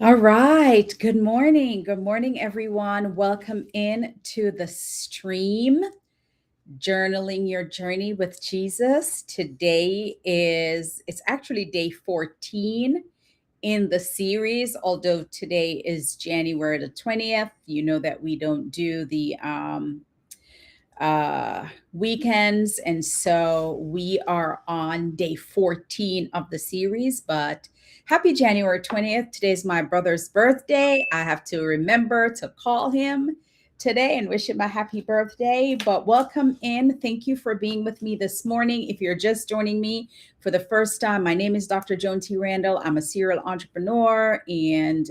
All right. Good morning. Good morning, everyone. Welcome in to the stream, Journaling Your Journey with Jesus. It's actually day 14 in the series, although today is January the 20th. You know that we don't do the weekends. And so we are on day 14 of the series. But happy January 20th. Today's my brother's birthday. I have to remember to call him today and wish him a happy birthday. But welcome in. Thank you for being with me this morning. If you're just joining me for the first time, my name is Dr. Joan T. Randall. I'm a serial entrepreneur and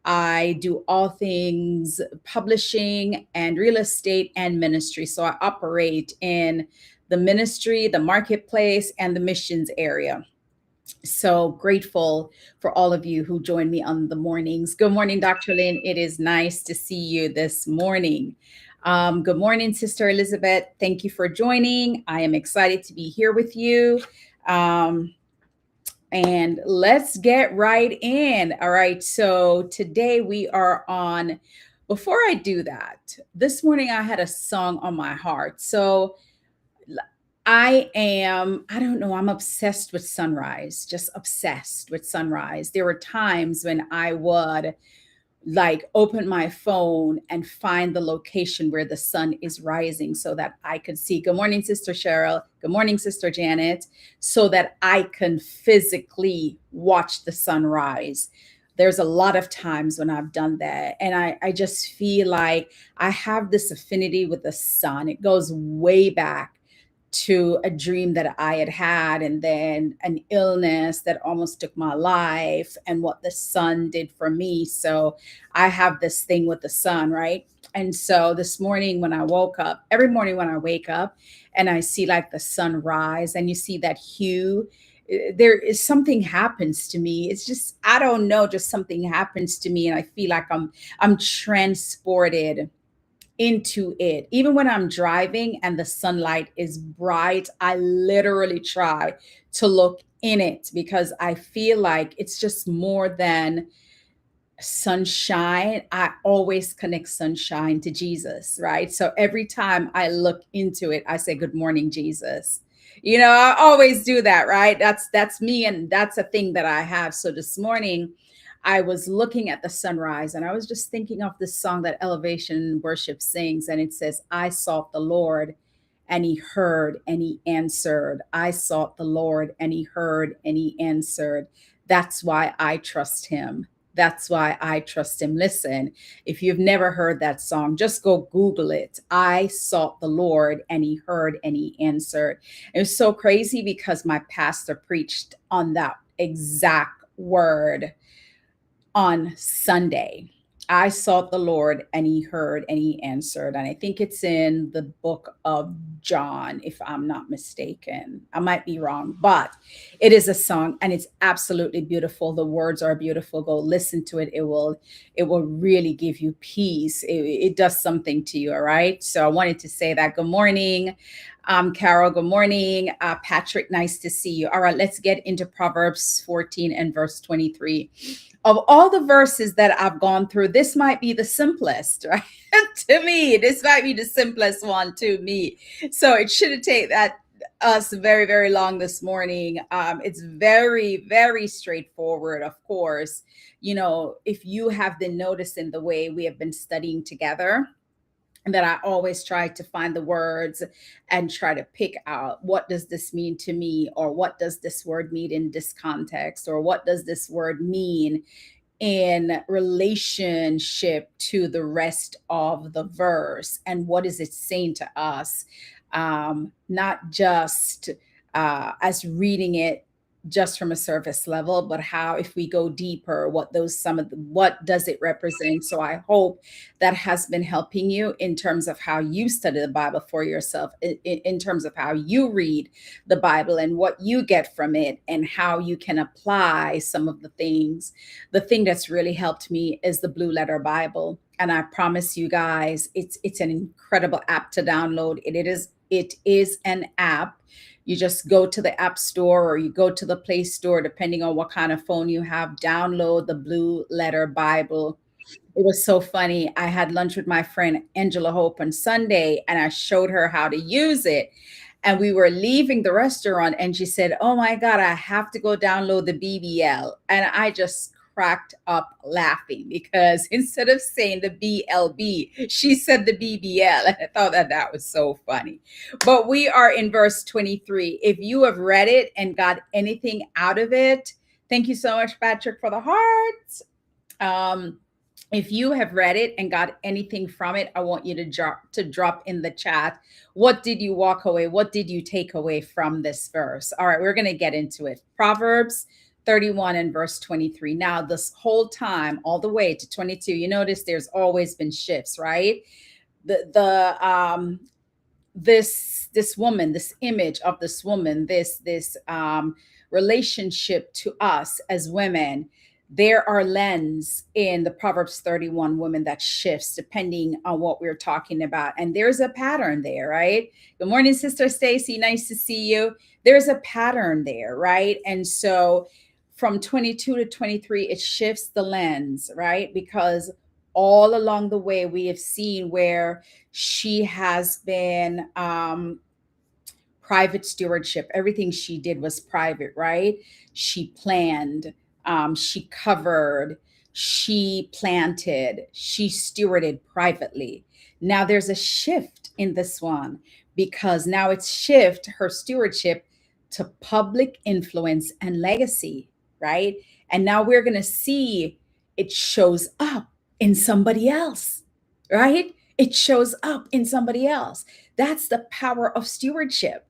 I do all things publishing and real estate and ministry. So I operate in the ministry, the marketplace, and the missions area. So grateful for all of you who join me on the mornings. Good morning, Dr. Lynn. It is nice to see you this morning. Good morning, Sister Elizabeth. Thank you for joining. I am excited to be here with you. And let's get right in. All right. So today we are on, before I do that, this morning I had a song on my heart. So I don't know, I'm obsessed with sunrise, just obsessed with sunrise. There were times when I would like open my phone and find the location where the sun is rising so that I could see. Good morning, Sister Cheryl. Good morning, Sister Janet. So that I can physically watch the sunrise. There's a lot of times when I've done that. And I just feel like I have this affinity with the sun. It goes way back to a dream that I had had, and then an illness that almost took my life, and what the sun did for me. So I have this thing with the sun, right? And so this morning when I woke up, every morning when I wake up and I see like the sunrise and you see that hue, there is something happens to me. It's just, I don't know, just something happens to me and I feel like I'm transported into it. Even when I'm driving and the sunlight is bright, I literally try to look in it because I feel like it's just more than sunshine. I always connect sunshine to Jesus, right? So every time I look into it, I say, "Good morning, Jesus." I always do that, right? That's me, and that's a thing that I have. So this morning, I was looking at the sunrise, and I was just thinking of this song that Elevation Worship sings, and it says, "I sought the Lord." And he heard and he answered. I sought the Lord and he heard and he answered. That's why I trust him. That's why I trust him. Listen, if you've never heard that song, just go Google it. I sought the Lord and he heard and he answered. It was so crazy because my pastor preached on that exact word on Sunday. I sought the Lord and he heard and he answered. And I think it's in the book of John, if I'm not mistaken. I might be wrong, but it is a song and it's absolutely beautiful. The words are beautiful. Go listen to it. It will really give you peace. It does something to you. All right. So I wanted to say that. Good morning. Carol, good morning. Patrick, nice to see you. All right, let's get into Proverbs 14 and verse 23. Of all the verses that I've gone through, this might be the simplest, right? To me, this might be the simplest one to me. So it shouldn't take that us very, very long this morning. It's very, very straightforward, of course. If you have been noticing the way we have been studying together, and that I always try to find the words and try to pick out what does this mean to me, or what does this word mean in this context, or what does this word mean in relationship to the rest of the verse, and what is it saying to us, not just as reading it just from a surface level, but how if we go deeper, what does it represent. So I hope that has been helping you in terms of how you study the Bible for yourself, in terms of how you read the Bible and what you get from it, and how you can apply some of the things. The thing that's really helped me is the Blue Letter Bible, and I promise you guys, it's an incredible app to download. It is an app You just go to the App Store or you go to the Play Store, depending on what kind of phone you have, download the Blue Letter Bible. It was so funny. I had lunch with my friend Angela Hope on Sunday and I showed her how to use it. And we were leaving the restaurant and she said, "Oh my God, I have to go download the BBL." And I just cracked up laughing because instead of saying the BLB, she said the BBL. And I thought that that was so funny. But we are in verse 23. If you have read it and got anything out of it, thank you so much, Patrick, for the heart. If you have read it and got anything from it, I want you to drop in the chat. What did you walk away? What did you take away from this verse? All right, we're going to get into it. Proverbs 31 and verse 23. Now, this whole time, all the way to 22, you notice there's always been shifts, right? This woman, this image of this woman, this relationship to us as women, there are lens in the Proverbs 31 woman that shifts depending on what we're talking about. And there's a pattern there, right? Good morning, Sister Stacy. Nice to see you. There's a pattern there, right? And so from 22 to 23, it shifts the lens, right? Because all along the way, we have seen where she has been private stewardship. Everything she did was private, right? She planned, she covered, she planted, she stewarded privately. Now there's a shift in this one because now it's shift her stewardship to public influence and legacy, right? And now we're going to see it shows up in somebody else, right? It shows up in somebody else. That's the power of stewardship.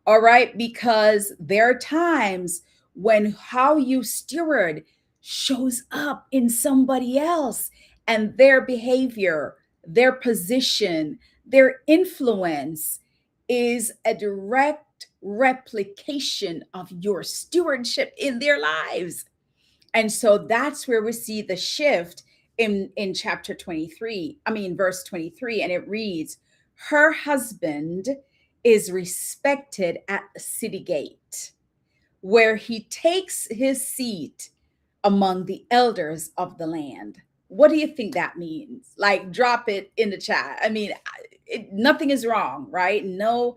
All right. Because there are times when how you steward shows up in somebody else and their behavior, their position, their influence is a direct replication of your stewardship in their lives. And so that's where we see the shift in chapter 23, verse 23, and it reads, her husband is respected at the city gate, where he takes his seat among the elders of the land. What do you think that means? Like, drop it in the chat. Nothing is wrong, right? No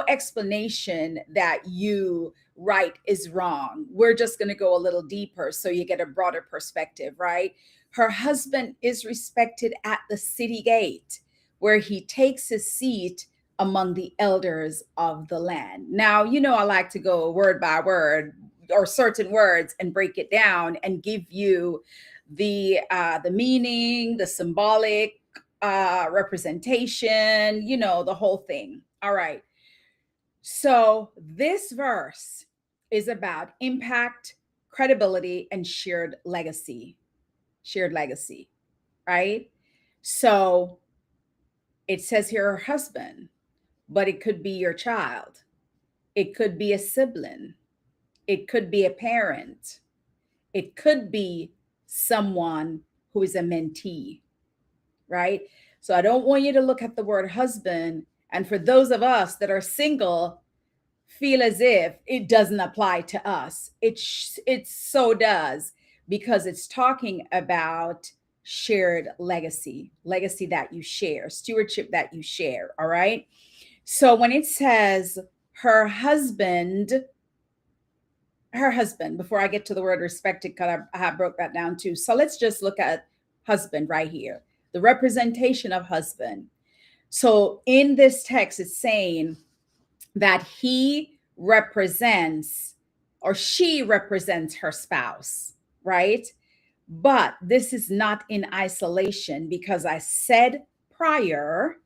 explanation that you write is wrong. We're just going to go a little deeper so you get a broader perspective, right? Her husband is respected at the city gate, where he takes his seat among the elders of the land. Now, I like to go word by word or certain words and break it down and give you the meaning, the symbolic representation, the whole thing. All right. So this verse is about impact, credibility, and shared legacy. Shared legacy, right? So it says here her husband, but it could be your child. It could be a sibling. It could be a parent. It could be someone who is a mentee, right? So I don't want you to look at the word husband and for those of us that are single, feel as if it doesn't apply to us. It so does, because it's talking about shared legacy that you share, stewardship that you share. All right. So when it says her husband, before I get to the word respected, because I have broke that down too. So let's just look at husband right here, the representation of husband. So in this text, it's saying that he represents or she represents her spouse, right? But this is not in isolation, because I said prior,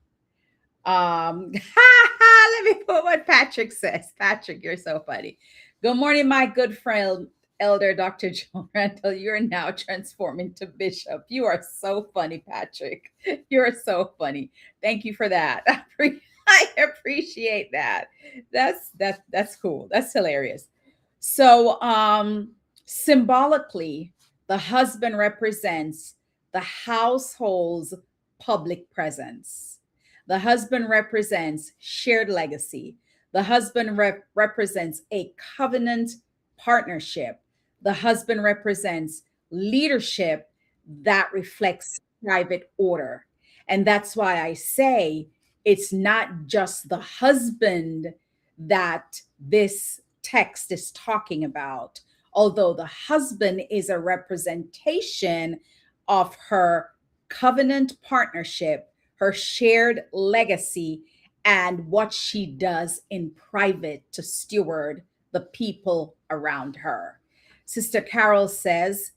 let me put what Patrick says. Patrick, you're so funny. Good morning, my good friend, Elder Dr. Joe Randall. You're now transforming to Bishop. You are so funny, Patrick. You're so funny. Thank you for that. I appreciate that. That's cool. That's hilarious. So symbolically, the husband represents the household's public presence. The husband represents shared legacy. The husband represents a covenant partnership. The husband represents leadership that reflects private order. And that's why I say it's not just the husband that this text is talking about, although the husband is a representation of her covenant partnership, her shared legacy, and what she does in private to steward the people around her. Sister Carol says,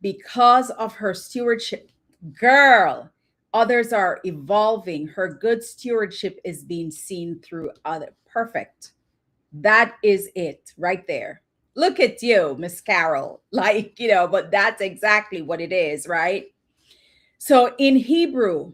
because of her stewardship, girl, others are evolving. Her good stewardship is being seen through other. Perfect. That is it right there. Look at you, Miss Carol. Like, but that's exactly what it is, right? So in Hebrew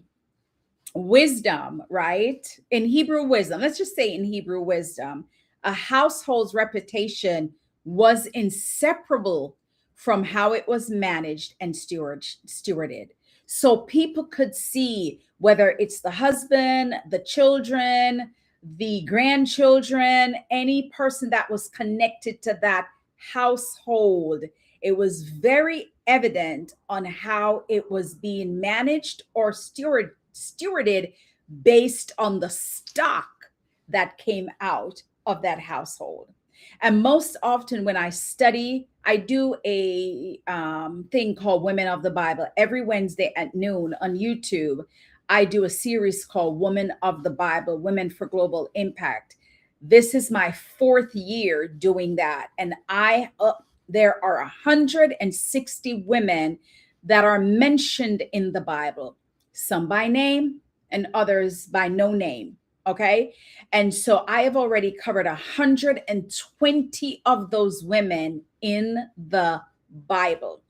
wisdom, right? In Hebrew wisdom, let's just say in Hebrew wisdom, a household's reputation was inseparable from how it was managed and stewarded. So people could see whether it's the husband, the children, the grandchildren, any person that was connected to that household. It was very evident on how it was being managed or stewarded based on the stock that came out of that household. And most often when I study, I do a thing called Women of the Bible. Every Wednesday at noon on YouTube, I do a series called Women of the Bible, Women for Global Impact. This is my 4th year doing that. And there are 160 women that are mentioned in the Bible, some by name and others by no name. Okay. And so I have already covered 120 of those women in the Bible.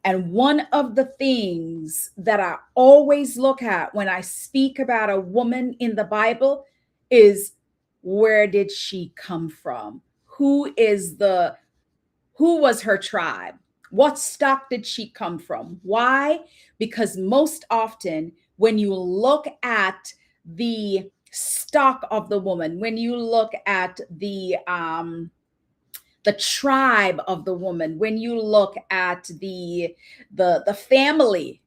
And one of the things that I always look at when I speak about a woman in the Bible is, where did she come from? Who was her tribe? What stock did she come from? Why? Because most often when you look at the stock of the woman, when you look at the tribe of the woman, when you look at the family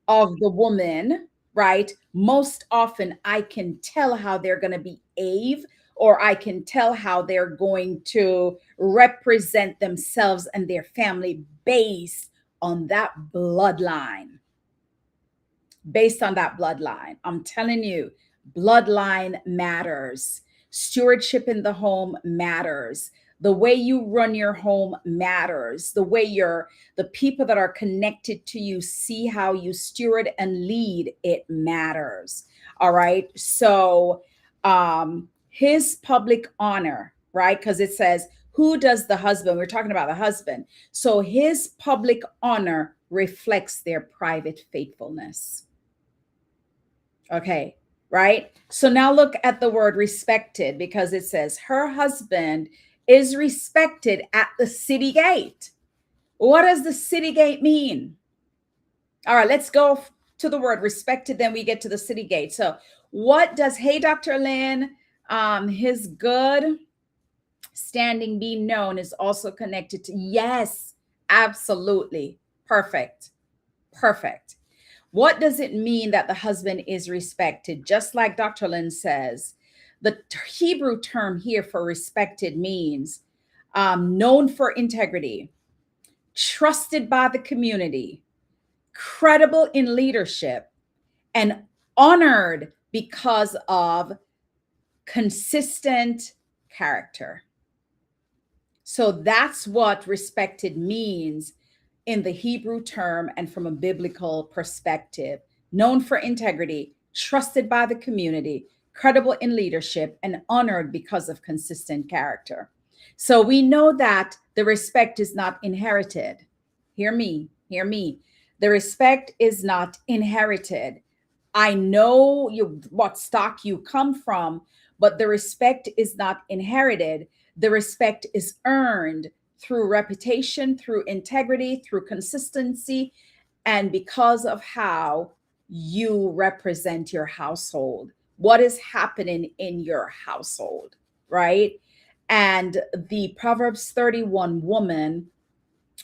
of the woman, right? Most often I can tell how they're going to behave, or I can tell how they're going to represent themselves and their family based on that bloodline. Based on that bloodline. I'm telling you, bloodline matters. Stewardship in the home matters. The way you run your home matters. The way the people that are connected to you see how you steward and lead, it matters. All right. So his public honor, right? Because it says, who does the husband? We're talking about the husband. So his public honor reflects their private faithfulness. Okay, right? So now look at the word respected, because it says her husband is respected at the city gate. What does the city gate mean? All right, let's go to the word respected, then we get to the city gate. So what does, hey, Dr. Lynn, his good standing being known is also connected to, yes, absolutely. Perfect. What does it mean that the husband is respected? Just like Dr. Lynn says, the Hebrew term here for respected means known for integrity, trusted by the community, credible in leadership, and honored because of consistent character. So that's what respected means in the Hebrew term and from a biblical perspective. Known for integrity, trusted by the community, credible in leadership, and honored because of consistent character. So we know that the respect is not inherited. Hear me. The respect is not inherited. I know what stock you come from, but the respect is not inherited. The respect is earned through reputation, through integrity, through consistency, and because of how you represent your household. What is happening in your household? right? And the Proverbs 31 woman,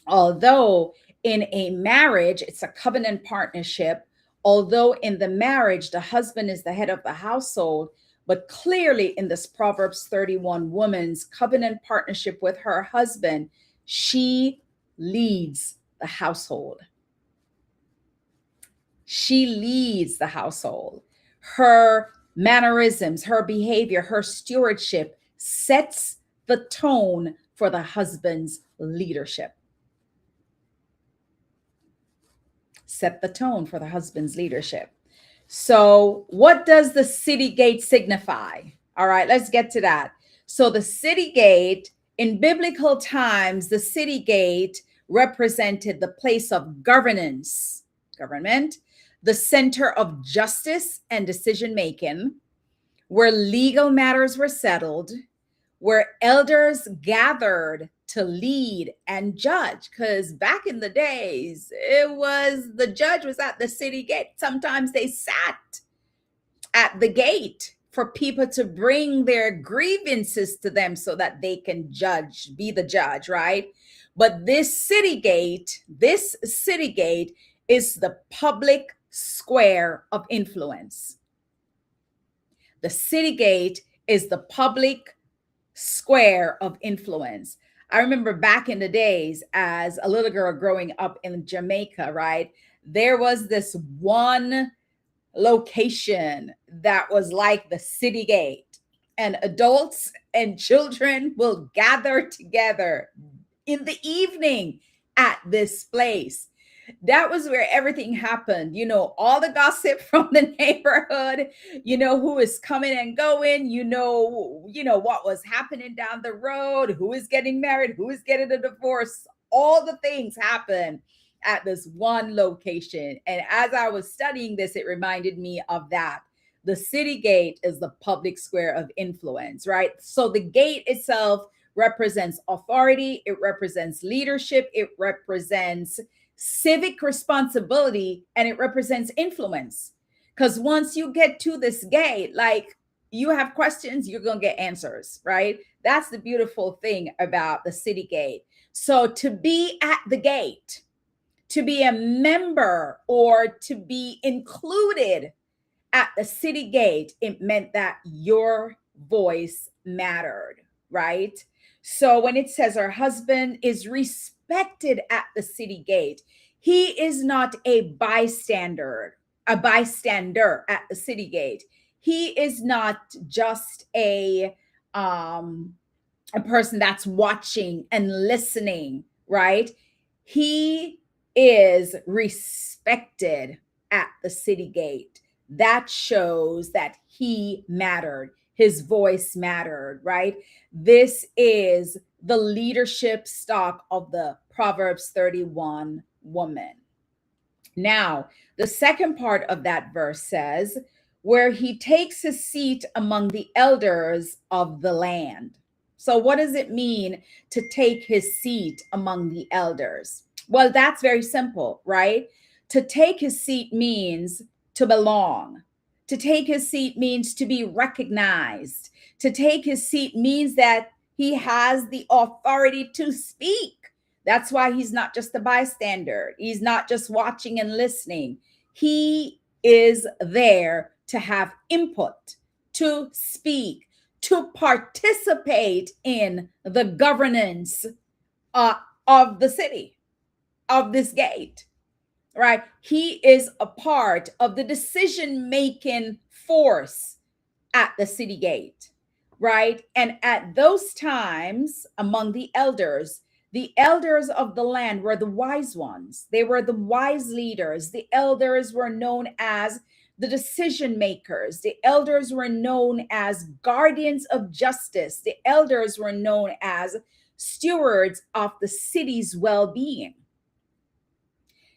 although in a marriage, it's a covenant partnership, although in the marriage, the husband is the head of the household, but clearly in this Proverbs 31 woman's covenant partnership with her husband, she leads the household. She leads the household. Her mannerisms, her behavior, her stewardship sets the tone for the husband's leadership. Set the tone for the husband's leadership. So, what does the city gate signify? All right, let's get to that. So, the city gate in biblical times, the city gate represented the place of government, the center of justice and decision making, where legal matters were settled, where elders gathered to lead and judge. Because back in the days, it was the judge was at the city gate. Sometimes they sat at the gate for people to bring their grievances to them so that they can be the judge, right? But this city gate is the public square of influence. The city gate is the public square of influence. I remember back in the days as a little girl growing up in Jamaica, right? There was this one location that was like the city gate, and adults and children will gather together in the evening at this place. That was where everything happened. All the gossip from the neighborhood, who is coming and going, what was happening down the road, who is getting married, who is getting a divorce. All the things happen at this one location. And as I was studying this, it reminded me of that. The city gate is the public square of influence, right? So the gate itself represents authority, it represents leadership, it represents civic responsibility, and it represents influence. Because once you get to this gate, like, you have questions, you're going to get answers, right? That's the beautiful thing about the city gate. So to be at the gate, to be a member or to be included at the city gate, it meant that your voice mattered, right? So when it says her husband is respected at the city gate, he is not a bystander at the city gate. He is not just a person that's watching and listening, right? He is respected at the city gate. That shows that he mattered. His voice mattered, right? This is the leadership stock of the Proverbs 31 woman. Now, the second part of that verse says, where he takes his seat among the elders of the land. So, what does it mean to take his seat among the elders? Well, that's very simple, right? To take his seat means to belong. To take his seat means to be recognized. To take his seat means that he has the authority to speak. That's why he's not just a bystander. He's not just watching and listening. He is there to have input, to speak, to participate in the governance of the city, of this gate, right? He is a part of the decision-making force at the city gate, right? And at those times, among the elders of the land were the wise ones. They were the wise leaders. The elders were known as the decision makers. The elders were known as guardians of justice. The elders were known as stewards of the city's well-being.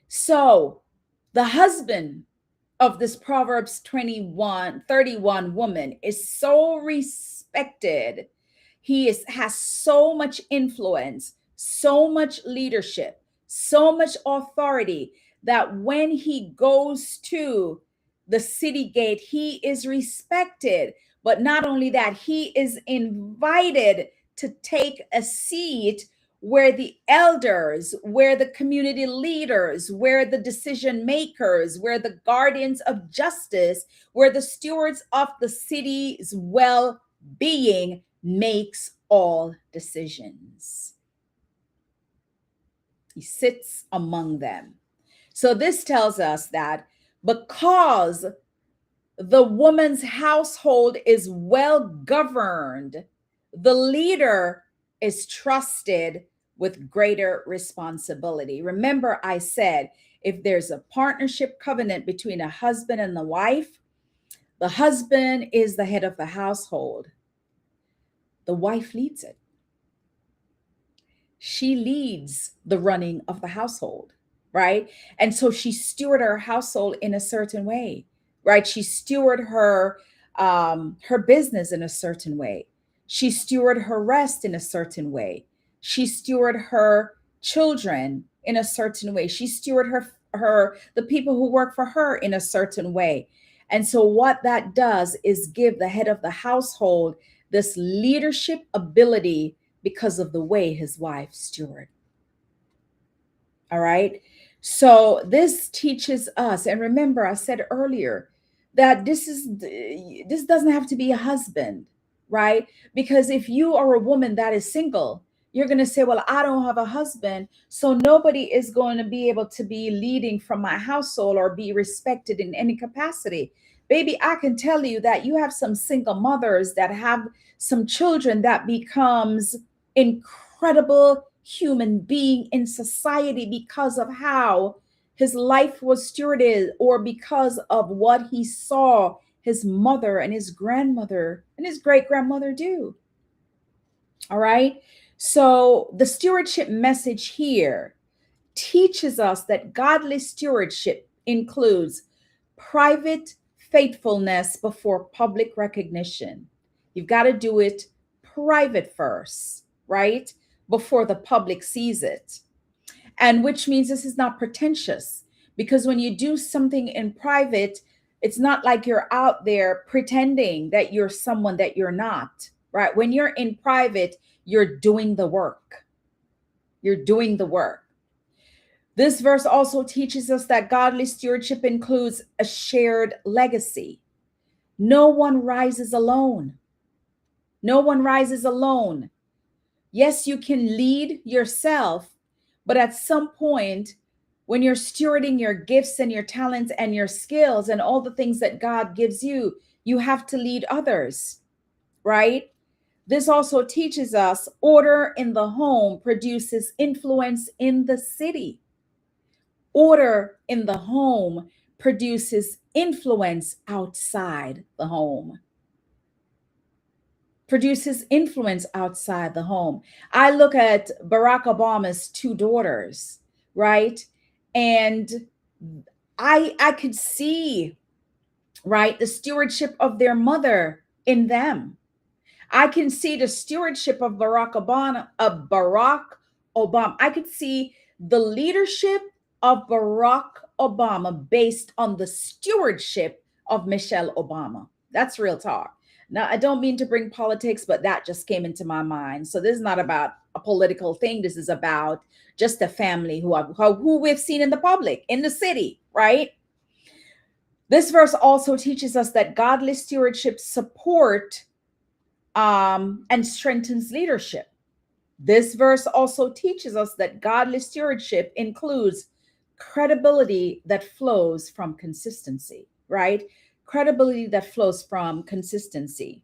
So the husband of this Proverbs 31 woman is so respected. He has so much influence, so much leadership, so much authority that when he goes to the city gate, he is respected. But not only that, he is invited to take a seat where the elders, where the community leaders, where the decision makers, where the guardians of justice, where the stewards of the city's well being makes all decisions. He sits among them. So this tells us that because the woman's household is well governed, the leader is trusted with greater responsibility. Remember, I said if there's a partnership covenant between a husband and the wife, the husband is the head of the household. The wife leads it. She leads the running of the household, right? And so she steward her household in a certain way, right? She steward her business in a certain way. She steward her rest in a certain way. She steward her children in a certain way. She steward the people who work for her in a certain way. And so what that does is give the head of the household this leadership ability because of the way his wife steward. All right. So this teaches us, and remember, I said earlier that this doesn't have to be a husband, right? Because if you are a woman that is single, you're going to say, well, I don't have a husband, so nobody is going to be able to be leading from my household or be respected in any capacity. Baby, I can tell you that you have some single mothers that have some children that becomes incredible human being in society because of how his life was stewarded, or because of what he saw his mother and his grandmother and his great grandmother do. All right. So the stewardship message here teaches us that godly stewardship includes private faithfulness before public recognition. You've got to do it private first, right? Before the public sees it. And which means this is not pretentious, because when you do something in private, it's not like you're out there pretending that you're someone that you're not, right? When you're in private, you're doing the work. You're doing the work. This verse also teaches us that godly stewardship includes a shared legacy. No one rises alone. No one rises alone. Yes, you can lead yourself, but at some point, when you're stewarding your gifts and your talents and your skills and all the things that God gives you, you have to lead others, right? This also teaches us order in the home produces influence in the city. Order in the home produces influence outside the home. Produces influence outside the home. I look at Barack Obama's two daughters, right? And I could see, right, the stewardship of their mother in them. I can see the stewardship of Barack Obama. I could see the leadership of Barack Obama based on the stewardship of Michelle Obama. That's real talk. Now, I don't mean to bring politics, but that just came into my mind. So this is not about a political thing. This is about just a family who we've seen in the public, in the city, right? This verse also teaches us that godly stewardship support and strengthens leadership. This verse also teaches us that godly stewardship includes credibility that flows from consistency, right? Credibility that flows from consistency.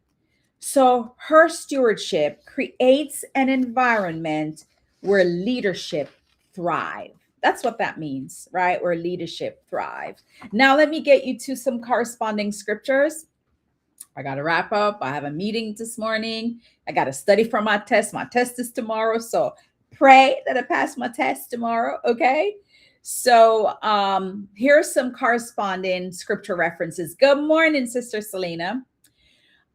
So her stewardship creates an environment where leadership thrives. That's what that means, right? Where leadership thrives. Now, let me get you to some corresponding scriptures. I got to wrap up. I have a meeting this morning. I got to study for my test. My test is tomorrow. So pray that I pass my test tomorrow. Okay. So here are some corresponding scripture references. Good morning, Sister Selena.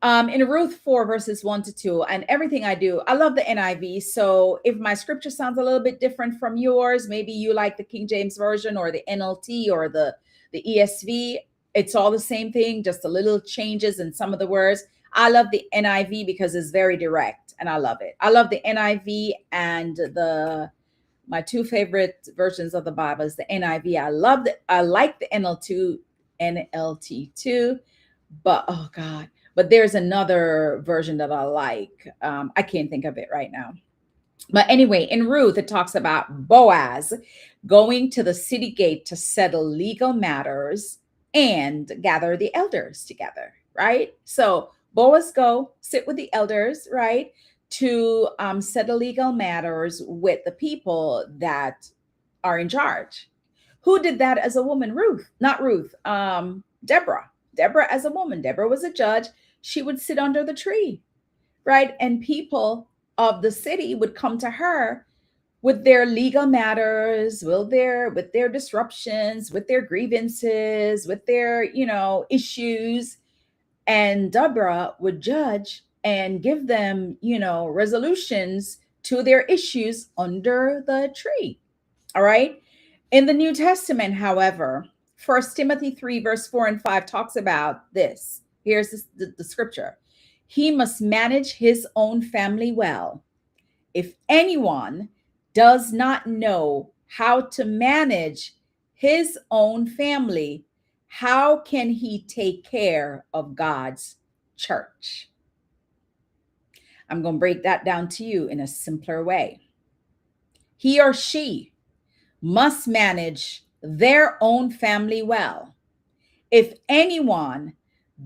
In Ruth 4, verses 1-2, and everything I do, I love the NIV. So if my scripture sounds a little bit different from yours, maybe you like the King James Version or the NLT or the ESV, it's all the same thing, just a little changes in some of the words. I love the NIV because it's very direct and I love it. I love the NIV and the my two favorite versions of the Bible is the NIV. I like the NLT too, but oh God, but there's another version that I like. I can't think of it right now. But anyway, in Ruth, it talks about Boaz going to the city gate to settle legal matters and gather the elders together, right? So Boaz go sit with the elders, right, to settle legal matters with the people that are in charge. Who did that as a woman? Ruth, not Ruth. Deborah. Deborah as a woman. Deborah was a judge. She would sit under the tree, right? And people of the city would come to her with their legal matters, with their disruptions, with their grievances, with their, issues. And Deborah would judge and give them, resolutions to their issues under the tree. All right. In the New Testament, however, First Timothy 3, verse 4 and 5 talks about this. Here's the scripture. He must manage his own family well. If anyone does not know how to manage his own family, how can he take care of God's church? I'm going to break that down to you in a simpler way. He or she must manage their own family well. If anyone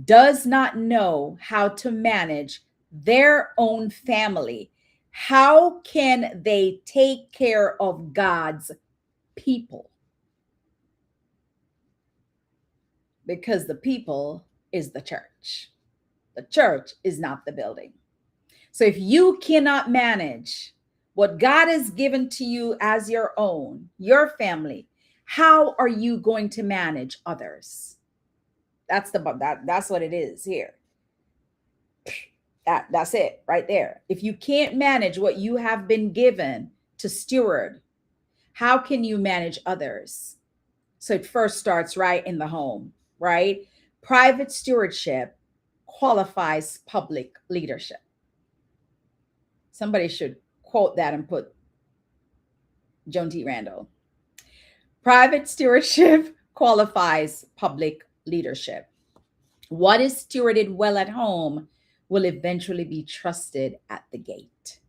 does not know how to manage their own family, how can they take care of God's people? Because the people is the church. The church is not the building. So if you cannot manage what God has given to you as your own, your family, how are you going to manage others? That's what it is here. That's it right there. If you can't manage what you have been given to steward, how can you manage others? So it first starts right in the home, right? Private stewardship qualifies public leadership. Somebody should quote that and put Joan T. Randall. Private stewardship qualifies public leadership. What is stewarded well at home will eventually be trusted at the gate.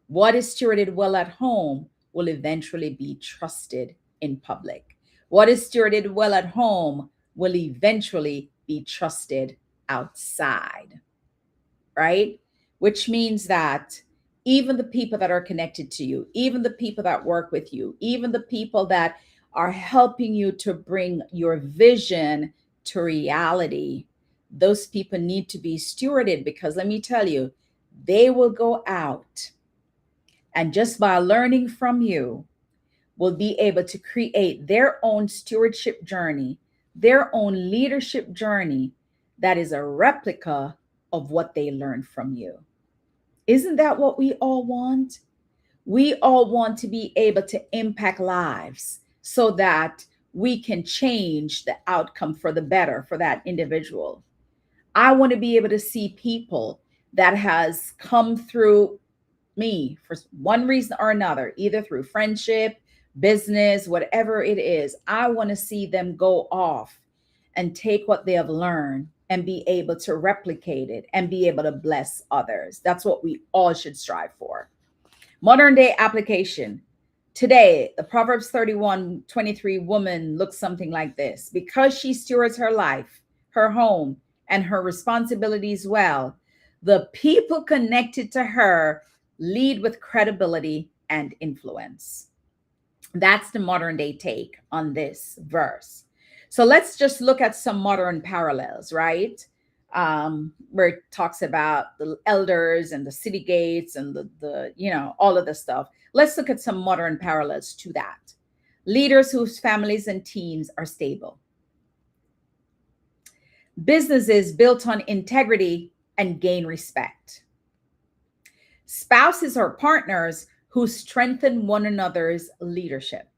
What is stewarded well at home will eventually be trusted in public. What is stewarded well at home will eventually be trusted outside, right? Which means that even the people that are connected to you, even the people that work with you, even the people that are helping you to bring your vision to reality, those people need to be stewarded, because let me tell you, they will go out and just by learning from you will be able to create their own stewardship journey, their own leadership journey that is a replica of what they learned from you. Isn't that what we all want? We all want to be able to impact lives so that we can change the outcome for the better for that individual. I want to be able to see people that has come through me for one reason or another, either through friendship, business, whatever it is. I want to see them go off and take what they have learned and be able to replicate it and be able to bless others. That's what we all should strive for. Modern day application. Today, the Proverbs 31:23 woman looks something like this. Because she stewards her life, her home, and her responsibilities well, the people connected to her lead with credibility and influence. That's the modern day take on this verse. So let's just look at some modern parallels, right? Where it talks about the elders and the city gates and the all of the stuff. Let's look at some modern parallels to that. Leaders whose families and teams are stable. Businesses built on integrity and gain respect. Spouses or partners who strengthen one another's leadership.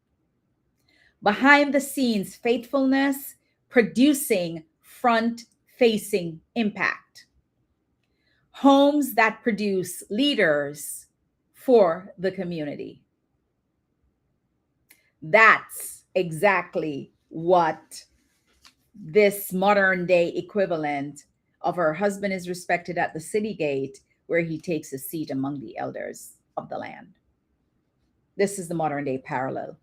Behind the scenes faithfulness producing front facing impact. Homes that produce leaders for the community. That's exactly what this modern day equivalent of her husband is respected at the city gate, where he takes a seat among the elders of the land. This is the modern day parallel.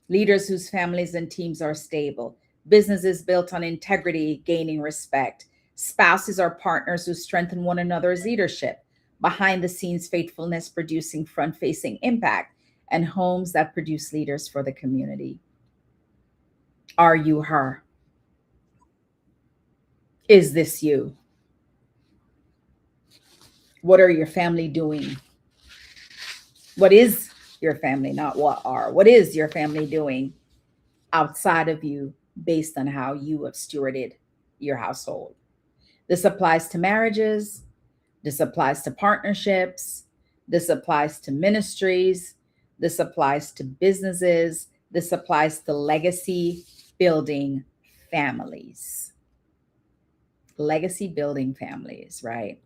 Leaders whose families and teams are stable, businesses built on integrity gaining respect, spouses or partners who strengthen one another's leadership, behind the scenes faithfulness producing front facing impact, and homes that produce leaders for the community. Are you her? Is this you? What are your family doing? What is your family, not what are? What is your family doing outside of you based on how you have stewarded your household? This applies to marriages. This applies to partnerships. This applies to ministries. This applies to businesses. This applies to legacy building families. Legacy building families, right?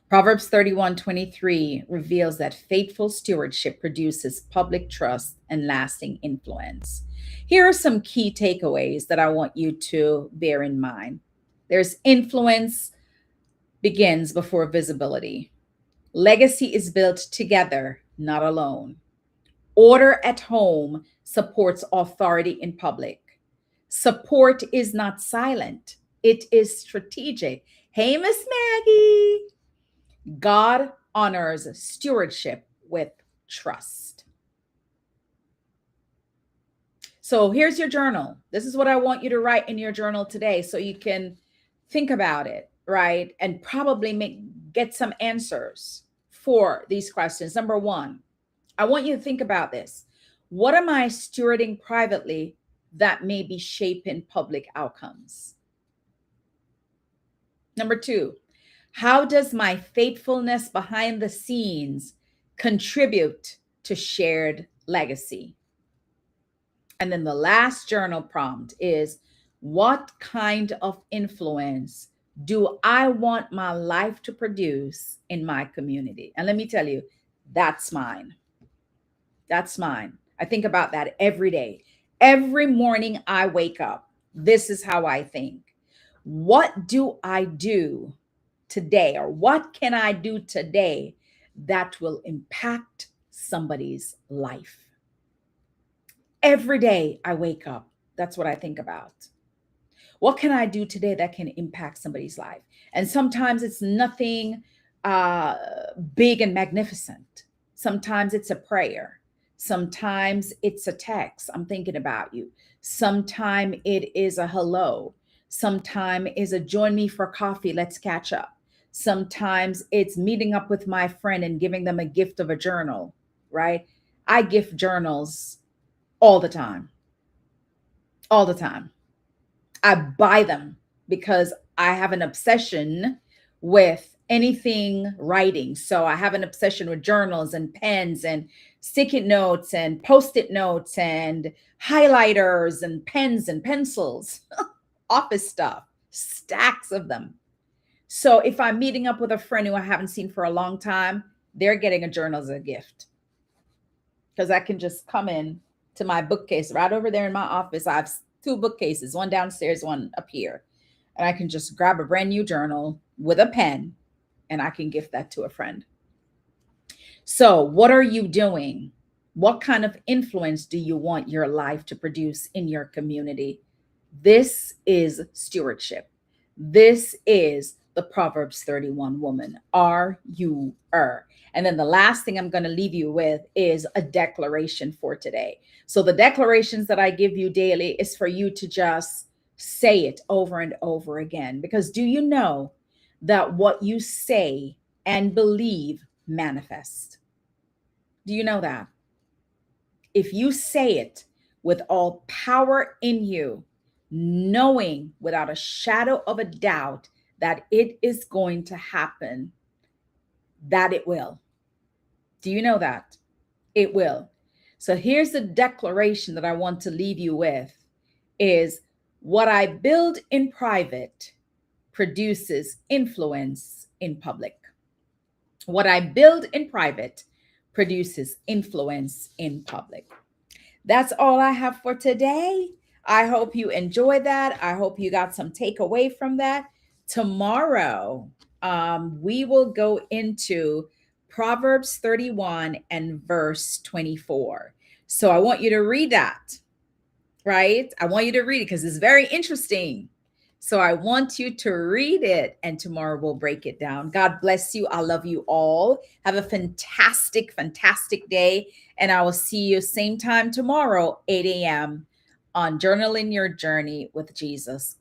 Proverbs 31:23 reveals that faithful stewardship produces public trust and lasting influence. Here are some key takeaways that I want you to bear in mind. There's influence begins before visibility. Legacy is built together, not alone. Order at home supports authority in public. Support is not silent, it is strategic. Hey, Miss Maggie. God honors stewardship with trust. So here's your journal. This is what I want you to write in your journal today so you can think about it, right? And probably get some answers for these questions. Number one, I want you to think about this. What am I stewarding privately that may be shaping public outcomes? Number two, how does my faithfulness behind the scenes contribute to shared legacy? And then the last journal prompt is, what kind of influence do I want my life to produce in my community? And let me tell you, that's mine. That's mine. I think about that every day. Every morning I wake up, this is how I think. What do I do today, or what can I do today that will impact somebody's life? Every day I wake up, that's what I think about. What can I do today that can impact somebody's life? And sometimes it's nothing big and magnificent. Sometimes it's a prayer. Sometimes it's a text. I'm thinking about you. Sometimes it is a hello. Sometimes is a join me for coffee. Let's catch up. Sometimes it's meeting up with my friend and giving them a gift of a journal, right? I gift journals all the time. All the time. I buy them because I have an obsession with anything writing. So I have an obsession with journals and pens and sticky notes and post-it notes and highlighters and pens and pencils, office stuff, stacks of them. So if I'm meeting up with a friend who I haven't seen for a long time, they're getting a journal as a gift. Because I can just come in to my bookcase right over there in my office. I have two bookcases, one downstairs, one up here. And I can just grab a brand new journal with a pen and I can gift that to a friend. So what are you doing? What kind of influence do you want your life to produce in your community? This is stewardship. This is the Proverbs 31 woman. Are you her? And then the last thing I'm going to leave you with is a declaration for today. So the declarations that I give you daily is for you to just say it over and over again. Because do you know that what you say and believe manifest? Do you know that? If you say it with all power in you, knowing without a shadow of a doubt that it is going to happen, that it will. Do you know that? It will. So here's the declaration that I want to leave you with is, what I build in private produces influence in public. What I build in private produces influence in public. That's all I have for today. I hope you enjoyed that. I hope you got some takeaway from that. Tomorrow, we will go into Proverbs 31 and verse 24. So I want you to read that, right? I want you to read it because it's very interesting. So I want you to read it, and tomorrow we'll break it down. God bless you. I love you all. Have a fantastic, fantastic day. And I will see you same time tomorrow, 8 a.m. on Journaling Your Journey with Jesus.